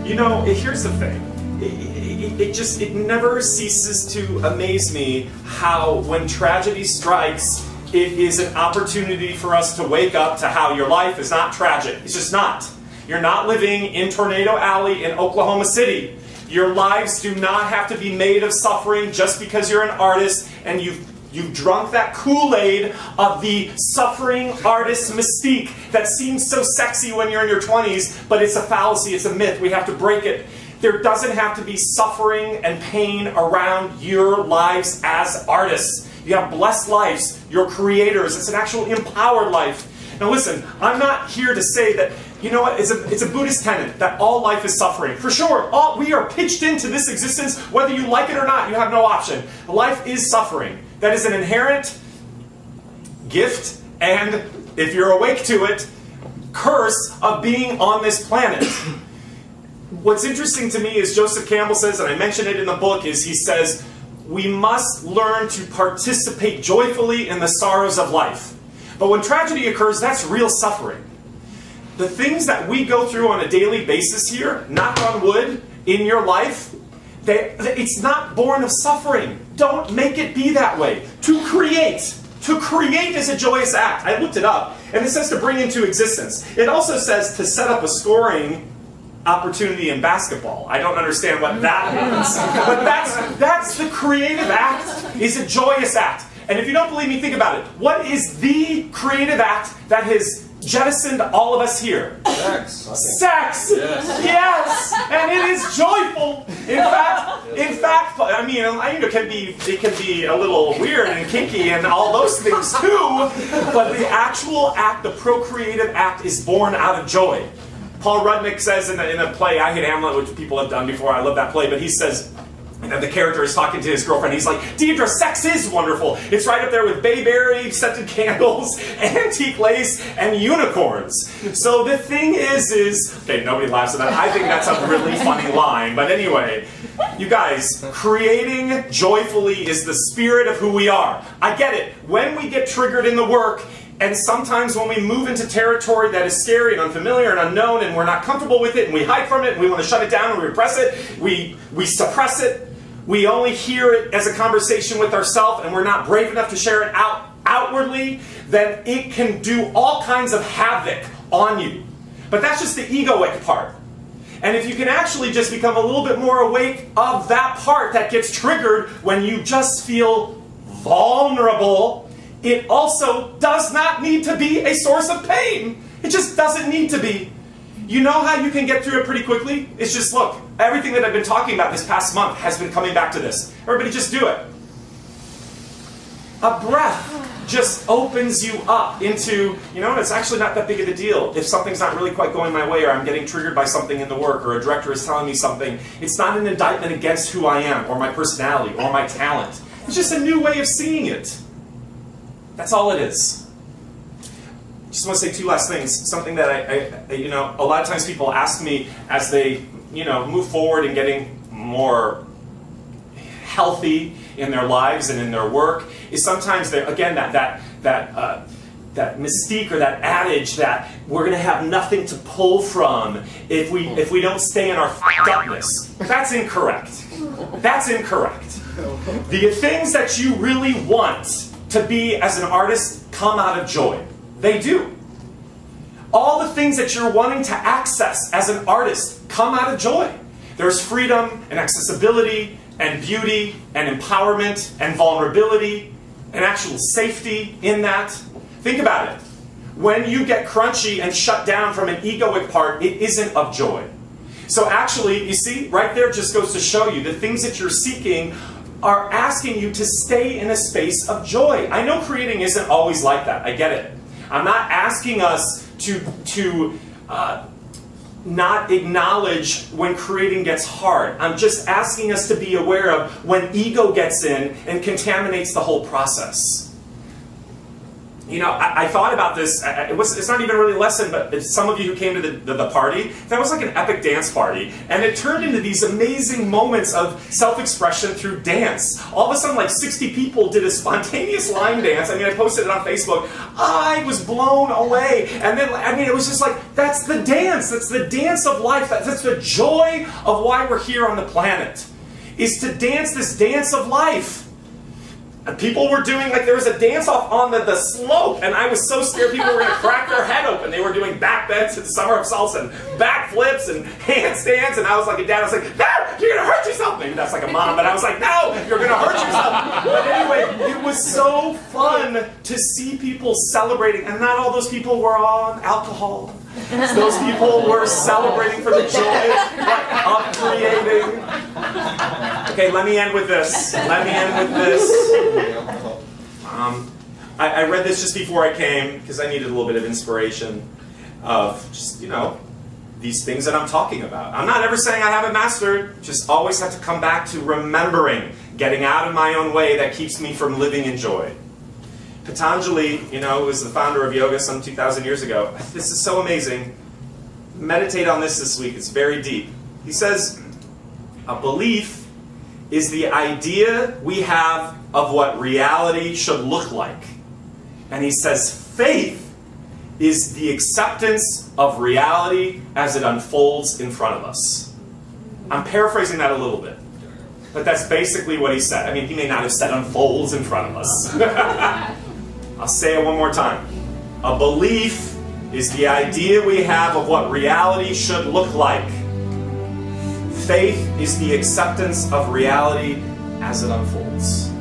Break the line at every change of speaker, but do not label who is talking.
You know, here's the thing. It never ceases to amaze me how when tragedy strikes, it is an opportunity for us to wake up to how your life is not tragic. It's just not. You're not living in Tornado Alley in Oklahoma City. Your lives do not have to be made of suffering just because you're an artist and you've drunk that Kool-Aid of the suffering artist mystique that seems so sexy when you're in your 20s, but it's a fallacy, it's a myth. We have to break it. There doesn't have to be suffering and pain around your lives as artists. You have blessed lives. You're creators. It's an actual empowered life. Now listen, I'm not here to say that, you know what, it's a Buddhist tenet that all life is suffering. For sure, we are pitched into this existence, whether you like it or not, you have no option. Life is suffering. That is an inherent gift, and if you're awake to it, curse of being on this planet. What's interesting to me is Joseph Campbell says, and I mentioned it in the book, is he says, we must learn to participate joyfully in the sorrows of life. But when tragedy occurs, that's real suffering. The things that we go through on a daily basis here, knock on wood, in your life, it's not born of suffering. Don't make it be that way. To create is a joyous act. I looked it up, and it says to bring into existence. It also says to set up a scoring opportunity in basketball. I don't understand what that means. But that's the creative act, is a joyous act. And if you don't believe me, think about it. What is the creative act that has jettisoned all of us here?
Sex.
Sex! Yes! And it is joyful! In fact, I mean, it can be a little weird and kinky and all those things too, but the actual act, the procreative act, is born out of joy. Paul Rudnick says in a play, I Hate Hamlet, which people have done before, I love that play, but he says, and the character is talking to his girlfriend, he's like, Deidre, sex is wonderful. It's right up there with bayberry, scented candles, antique lace, and unicorns. So the thing is, okay, nobody laughs at that. I think that's a really funny line. But anyway, you guys, creating joyfully is the spirit of who we are. I get it. When we get triggered in the work, and sometimes when we move into territory that is scary and unfamiliar and unknown, and we're not comfortable with it, and we hide from it, and we want to shut it down, and we repress it, we suppress it, we only hear it as a conversation with ourselves, and we're not brave enough to share it outwardly, then it can do all kinds of havoc on you. But that's just the egoic part. And if you can actually just become a little bit more awake of that part that gets triggered when you just feel vulnerable, it also does not need to be a source of pain. It just doesn't need to be. You know how you can get through it pretty quickly? It's just, look, everything that I've been talking about this past month has been coming back to this. Everybody just do it. A breath just opens you up into, you know, it's actually not that big of a deal. If something's not really quite going my way, or I'm getting triggered by something in the work, or a director is telling me something, it's not an indictment against who I am, or my personality, or my talent. It's just a new way of seeing it. That's all it is. Just want to say two last things. Something that I a lot of times people ask me as they, move forward in getting more healthy in their lives and in their work, is sometimes that mystique or that adage that we're going to have nothing to pull from if we don't stay in our f***edness. That's incorrect. That's incorrect. The things that you really want to be as an artist come out of joy. They do. All the things that you're wanting to access as an artist come out of joy. There's freedom and accessibility and beauty and empowerment and vulnerability and actual safety in that. Think about it. When you get crunchy and shut down from an egoic part, it isn't of joy. So actually, you see, right there just goes to show you the things that you're seeking are asking you to stay in a space of joy. I know creating isn't always like that. I get it. I'm not asking us to not acknowledge when creating gets hard. I'm just asking us to be aware of when ego gets in and contaminates the whole process. You know, I thought about this. It's not even really a lesson, but some of you who came to the party, that was like an epic dance party. And it turned into these amazing moments of self-expression through dance. All of a sudden, like 60 people did a spontaneous line dance. I mean, I posted it on Facebook. I was blown away. And then, I mean, it was just like, that's the dance. That's the dance of life. That's the joy of why we're here on the planet, is to dance this dance of life. And people were doing, like, there was a dance-off on the slope, and I was so scared people were going to crack their head open. They were doing back bends and summer of salsa and backflips and handstands, and I was like, a dad, I was like, no, you're going to hurt yourself. Maybe that's like a mom, but I was like, no, you're going to hurt yourself. But anyway, it was so fun to see people celebrating, and not all those people were on alcohol. Those people were celebrating for the joy of creating. Okay, let me end with this. I read this just before I came because I needed a little bit of inspiration of just, you know, these things that I'm talking about. I'm not ever saying I haven't mastered, just always have to come back to remembering, getting out of my own way that keeps me from living in joy. Patanjali, you know, was the founder of yoga some 2,000 years ago. This is so amazing. Meditate on this week. It's very deep. He says, a belief is the idea we have of what reality should look like. And he says, faith is the acceptance of reality as it unfolds in front of us. I'm paraphrasing that a little bit, but that's basically what he said. I mean, he may not have said unfolds in front of us. I'll say it one more time. A belief is the idea we have of what reality should look like. Faith is the acceptance of reality as it unfolds.